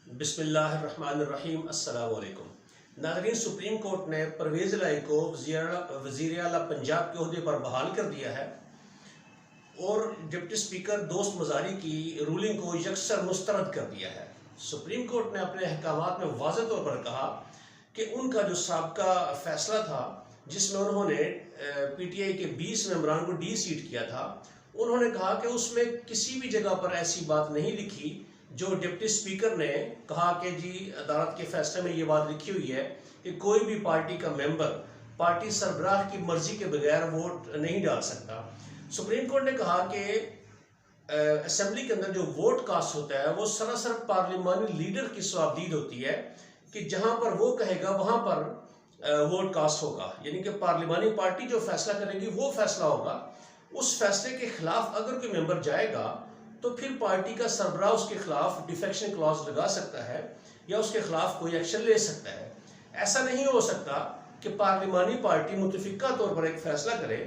بسم اللہ الرحمن الرحیم۔ السلام علیکم ناظرین، سپریم کورٹ نے پرویز الہی کو وزیر اعلیٰ پنجاب کے عہدے پر بحال کر دیا ہے اور ڈپٹی اسپیکر دوست مزاری کی رولنگ کو یکسر مسترد کر دیا ہے۔ سپریم کورٹ نے اپنے احکامات میں واضح طور پر کہا کہ ان کا جو سابقہ فیصلہ تھا جس میں انہوں نے پی ٹی آئی کے 20 ممبران کو ڈی سیٹ کیا تھا، انہوں نے کہا کہ اس میں کسی بھی جگہ پر ایسی بات نہیں لکھی جو ڈپٹی اسپیکر نے کہا کہ جی عدالت کے فیصلے میں یہ بات لکھی ہوئی ہے کہ کوئی بھی پارٹی کا ممبر پارٹی سربراہ کی مرضی کے بغیر ووٹ نہیں ڈال سکتا۔ سپریم کورٹ نے کہا کہ اسمبلی کے اندر جو ووٹ کاسٹ ہوتا ہے وہ سراسر پارلیمانی لیڈر کی صوابدید ہوتی ہے کہ جہاں پر وہ کہے گا وہاں پر ووٹ کاسٹ ہوگا، یعنی کہ پارلیمانی پارٹی جو فیصلہ کرے گی وہ فیصلہ ہوگا۔ اس فیصلے کے خلاف اگر کوئی ممبر جائے گا تو پھر پارٹی کا سربراہ اس کے خلاف ڈیفیکشن کلاز لگا سکتا ہے یا اس کے خلاف کوئی ایکشن لے سکتا ہے۔ ایسا نہیں ہو سکتا کہ پارلیمانی پارٹی متفقہ طور پر ایک فیصلہ کرے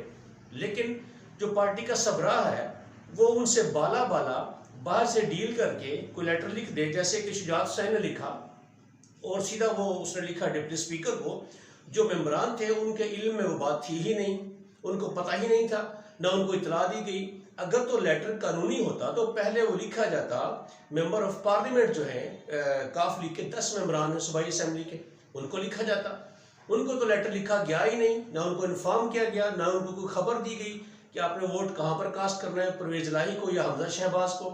لیکن جو پارٹی کا سربراہ ہے وہ ان سے باہر سے ڈیل کر کے کوئی لیٹر لکھ دے، جیسے کہ شجاعت حسین نے لکھا اور سیدھا اس نے لکھا ڈپٹی اسپیکر کو۔ جو ممبران تھے ان کے علم میں وہ بات تھی ہی نہیں، ان کو پتہ ہی نہیں تھا، نہ ان کو اطلاع دی گئی۔ اگر تو لیٹر قانونی ہوتا تو پہلے وہ لکھا جاتا، ممبر آف پارلیمنٹ جو ہیں کاف لیگ کے 10 ممبران ہیں صوبائی اسمبلی کے، ان کو لکھا جاتا۔ ان کو تو لیٹر لکھا گیا ہی نہیں، نہ ان کو انفارم کیا گیا، نہ ان کو کوئی خبر دی گئی کہ آپ نے ووٹ کہاں پر کاسٹ کرنا ہے، پرویز الہی کو یا حمزہ شہباز کو۔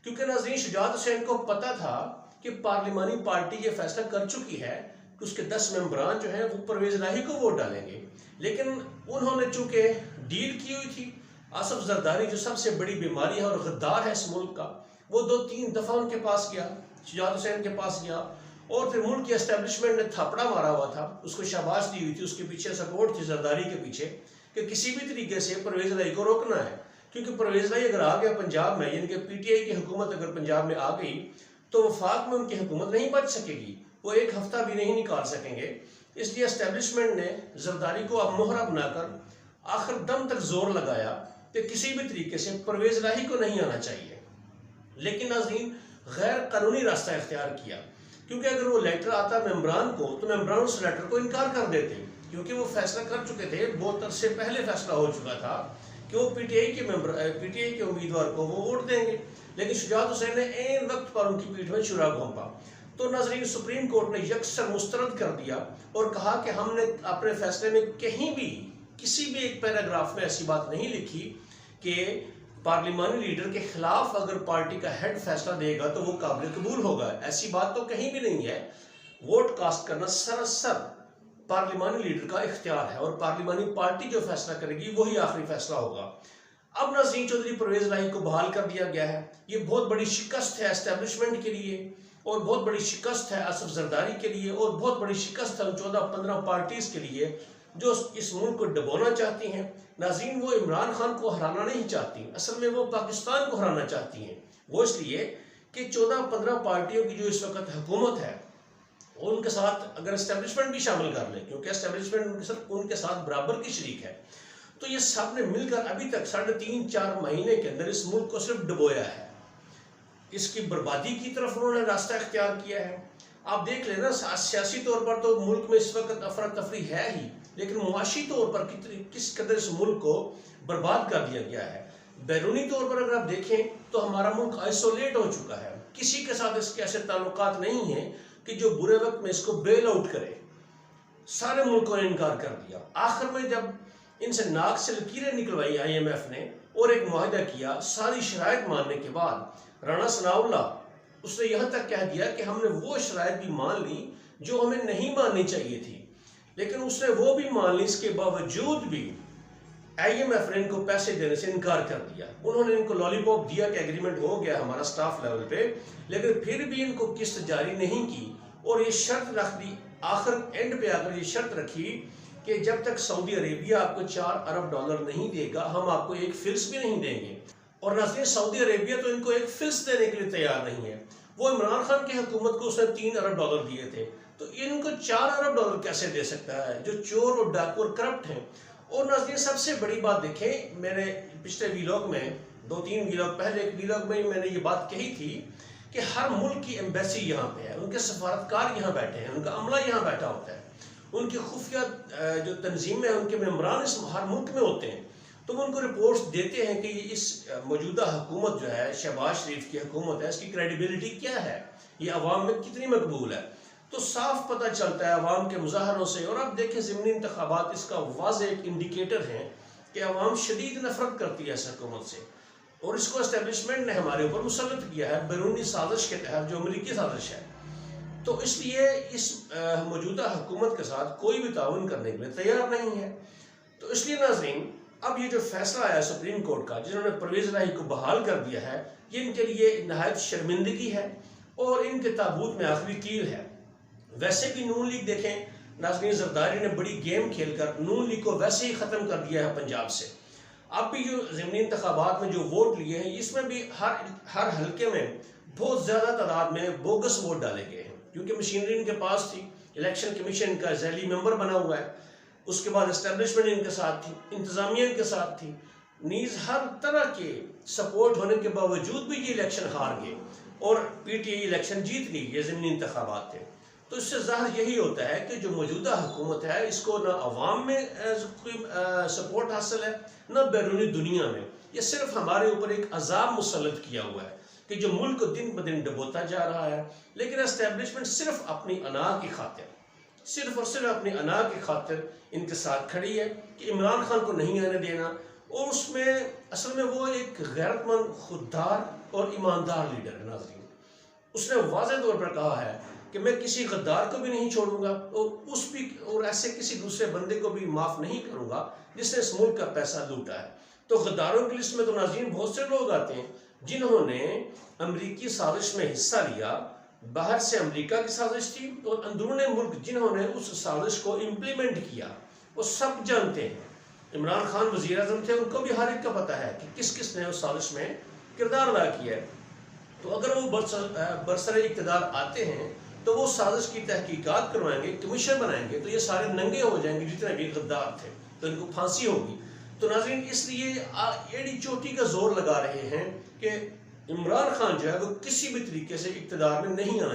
کیونکہ ناظرین، شجاعت حسین کو پتہ تھا کہ پارلیمانی پارٹی یہ فیصلہ کر چکی ہے کہ اس کے 10 ممبران جو ہیں وہ پرویز الہی کو ووٹ ڈالیں گے، لیکن انہوں نے چونکہ ڈیل کی ہوئی تھی، آصف زرداری جو سب سے بڑی بیماری ہے اور غدار ہے اس ملک کا، وہ 2-3 دفعہ ان کے پاس گیا، شجاعت حسین کے پاس گیا اور پھر ملک کی اسٹیبلشمنٹ نے تھاپڑا مارا ہوا تھا، اس کو شاباش دی ہوئی تھی، اس کے پیچھے سپورٹ تھی زرداری کے پیچھے کہ کسی بھی طریقے سے پرویز الہی کو روکنا ہے۔ کیونکہ پرویز الہی اگر آ گیا پنجاب میں، یعنی کہ پی ٹی آئی کی حکومت اگر پنجاب میں آ گئی تو وفاق میں ان کی حکومت نہیں بچ سکے گی، وہ ایک ہفتہ بھی نہیں نکال سکیں گے۔ اس لیے اسٹیبلشمنٹ نے زرداری کو اب مہرہ بنا کر آخر دم تک زور لگایا کہ کسی بھی طریقے سے پرویز الہی کو نہیں آنا چاہیے، لیکن ناظرین غیر قانونی راستہ اختیار کیا، کیونکہ اگر وہ لیٹر آتا ممبران کو تو ممبران اس لیٹر کو انکار کر دیتے، کیونکہ وہ فیصلہ کر چکے تھے، بہت عرصے پہلے فیصلہ ہو چکا تھا کہ وہ پی ٹی آئی کے امیدوار کو وہ ووٹ دیں گے، لیکن شجاعت حسین نے عین وقت پر ان کی پیٹھ میں چھرا گھونپا۔ تو ناظرین، سپریم کورٹ نے یکسر مسترد کر دیا اور کہا کہ ہم نے اپنے فیصلے میں کہیں بھی کسی بھی ایک پیراگراف میں ایسی بات نہیں لکھی کہ پارلیمانی لیڈر کے خلاف اگر پارٹی کا ہیڈ فیصلہ دے گا تو وہ قابل قبول ہوگا، ایسی بات تو کہیں بھی نہیں ہے۔ ووٹ کاسٹ کرنا سراسر پارلیمانی لیڈر کا اختیار ہے اور پارلیمانی پارٹی جو فیصلہ کرے گی وہی آخری فیصلہ ہوگا۔ اب ناظرین، چودھری پرویز الہی کو بحال کر دیا گیا ہے، یہ بہت بڑی شکست ہے اسٹیبلشمنٹ کے لیے اور بہت بڑی شکست ہے آصف زرداری کے لیے اور بہت بڑی شکست ہے 14-15 پارٹیز کے لیے جو اس ملک کو ڈبونا چاہتی ہیں۔ ناظرین، وہ عمران خان کو ہرانا نہیں چاہتی، اصل میں وہ پاکستان کو ہرانا چاہتی ہیں۔ وہ اس لیے کہ 14-15 پارٹیوں کی جو اس وقت حکومت ہے اور ان کے ساتھ اگر اسٹیبلشمنٹ بھی شامل کر لیں، کیونکہ اسٹیبلشمنٹ ان کے ساتھ برابر کی شریک ہے، تو یہ سب نے مل کر ابھی تک 3.5-4 مہینے کے اندر اس ملک کو صرف ڈبویا ہے، اس کی بربادی کی طرف انہوں نے راستہ اختیار کیا ہے۔ آپ دیکھ لیں نا، سیاسی طور پر تو ملک میں اس وقت افراتفری ہے ہی، لیکن معاشی طور پر کس قدر اس ملک کو برباد کر دیا گیا ہے۔ بیرونی طور پر اگر آپ دیکھیں تو ہمارا ملک آئسولیٹ ہو چکا ہے، کسی کے ساتھ اس کے ایسے تعلقات نہیں ہیں کہ جو برے وقت میں اس کو بیل آؤٹ کرے۔ سارے ملکوں نے انکار کر دیا۔ آخر میں جب ان سے ناک سے لکیریں نکلوائی IMF نے اور ایک معاہدہ کیا ساری شرائط ماننے کے بعد، رانا ثناء اللہ اس نے یہاں تک کہہ دیا کہ ہم نے وہ شرائط بھی مان لی جو ہمیں نہیں ماننی چاہیے تھی، لیکن اس نے وہ بھی مان لی، اس کے باوجود بھی IMF نے ان کو پیسے دینے سے انکار کر دیا۔ انہوں نے ان کو لالی پاپ دیا کہ ایگریمنٹ ہو گیا ہمارا سٹاف لیول پہ، لیکن پھر بھی ان کو قسط جاری نہیں کی اور یہ شرط رکھ دی، آخر اینڈ پہ آ کر یہ شرط رکھی کہ جب تک سعودی عربیہ آپ کو $4 ارب نہیں دے گا ہم آپ کو ایک فلس بھی نہیں دیں گے۔ اور ناظرین، سعودی عربیہ تو ان کو ایک فلس دینے کے لیے تیار نہیں ہے، وہ عمران خان کی حکومت کو اس نے $3 ارب دیے تھے، تو ان کو $4 ارب کیسے دے سکتا ہے جو چور اور ڈاکو اور کرپٹ ہیں۔ اور ناظرین، سب سے بڑی بات دیکھیں، میں نے پچھلے ویلاگ میں 2-3 ویلاگ پہلے ایک ویلاگ میں نے یہ بات کہی تھی کہ ہر ملک کی ایمبیسی یہاں پہ ہے، ان کے سفارتکار یہاں بیٹھے ہیں، ان کا عملہ یہاں بیٹھا ہوتا ہے، ان کی خفیہ جو تنظیمیں ہیں ان کے ممبران اس ہر ملک میں ہوتے ہیں، تو وہ ان کو رپورٹس دیتے ہیں کہ اس موجودہ حکومت جو ہے شہباز شریف کی حکومت ہے، اس کی کریڈیبلٹی کیا ہے، یہ عوام میں کتنی مقبول ہے۔ تو صاف پتہ چلتا ہے عوام کے مظاہروں سے، اور اب دیکھیں ضمنی انتخابات اس کا واضح ایک انڈیکیٹر ہیں کہ عوام شدید نفرت کرتی ہے اس حکومت سے، اور اس کو اسٹیبلشمنٹ نے ہمارے اوپر مسلط کیا ہے بیرونی سازش کے تحت، جو امریکی سازش ہے۔ تو اس لیے اس موجودہ حکومت کے ساتھ کوئی بھی تعاون کرنے کے لیے تیار نہیں ہے۔ تو اس لیے ناظرین، اب یہ جو فیصلہ آیا سپریم کورٹ کا، جنہوں نے پرویز الہی کو بحال کر دیا ہے، یہ ان کے لیے نہایت شرمندگی ہے اور ان کے تابوت میں آخری کیل ہے۔ ویسے بھی نون لیگ دیکھیں ناظرین، زرداری نے بڑی گیم کھیل کر نون لیگ کو ویسے ہی ختم کر دیا ہے پنجاب سے۔ اب بھی جو ضمنی انتخابات میں جو ووٹ لیے ہیں، اس میں بھی ہر حلقے میں بہت زیادہ تعداد میں بوگس ووٹ ڈالے گئے ہیں، کیونکہ مشینری ان کے پاس تھی، الیکشن کمیشن کا ذیلی ممبر بنا ہوا ہے، اس کے بعد اسٹیبلشمنٹ ان کے ساتھ تھی، انتظامیہ ان کے ساتھ تھی، نیز ہر طرح کے سپورٹ ہونے کے باوجود بھی یہ الیکشن ہار گئے اور پی ٹی آئی الیکشن جیت لی، یہ ضمنی انتخابات تھے۔ تو اس سے ظاہر یہی ہوتا ہے کہ جو موجودہ حکومت ہے، اس کو نہ عوام میں کوئی سپورٹ حاصل ہے، نہ بیرونی دنیا میں۔ یہ صرف ہمارے اوپر ایک عذاب مسلط کیا ہوا ہے کہ جو ملک کو دن بدن ڈبوتا جا رہا ہے، لیکن اسٹیبلشمنٹ صرف اپنی انا کی خاطر، صرف اور صرف اپنی انا کی خاطر ان کے ساتھ کھڑی ہے کہ عمران خان کو نہیں آنے دینا، اور اس میں اصل میں وہ ایک غیرت مند، خوددار اور ایماندار لیڈر ہے ناظرین۔ اس نے واضح طور پر کہا ہے کہ میں کسی غدار کو بھی نہیں چھوڑوں گا، اور ایسے کسی دوسرے بندے کو بھی معاف نہیں کروں گا جس نے اس ملک کا پیسہ لوٹا ہے۔ تو غداروں کی لسٹ میں تو ناظرین بہت سے لوگ آتے ہیں جنہوں نے امریکی سازش میں حصہ لیا، باہر سے امریکہ کی سازش تھی، اور اندرون ملک جنہوں نے اس سازش کو امپلیمنٹ کیا، وہ سب جانتے ہیں۔ عمران خان وزیر اعظم تھے، ان کو بھی ہر ایک کا پتہ ہے کہ کس کس نے اس سازش میں کردار ادا کیا ہے۔ تو اگر وہ برسر اقتدار آتے ہیں تو وہ سازش کی تحقیقات کروائیں گے، کمیشن بنائیں گے، تو یہ سارے ننگے ہو جائیں گے جتنے بھی غدار تھے، تو ان کو پھانسی ہوگی۔ تو ناظرین، اس لیے ایڑی چوٹی کا زور لگا رہے ہیں کہ عمران خان جو ہے وہ کسی بھی طریقے سے اقتدار میں نہیں آنا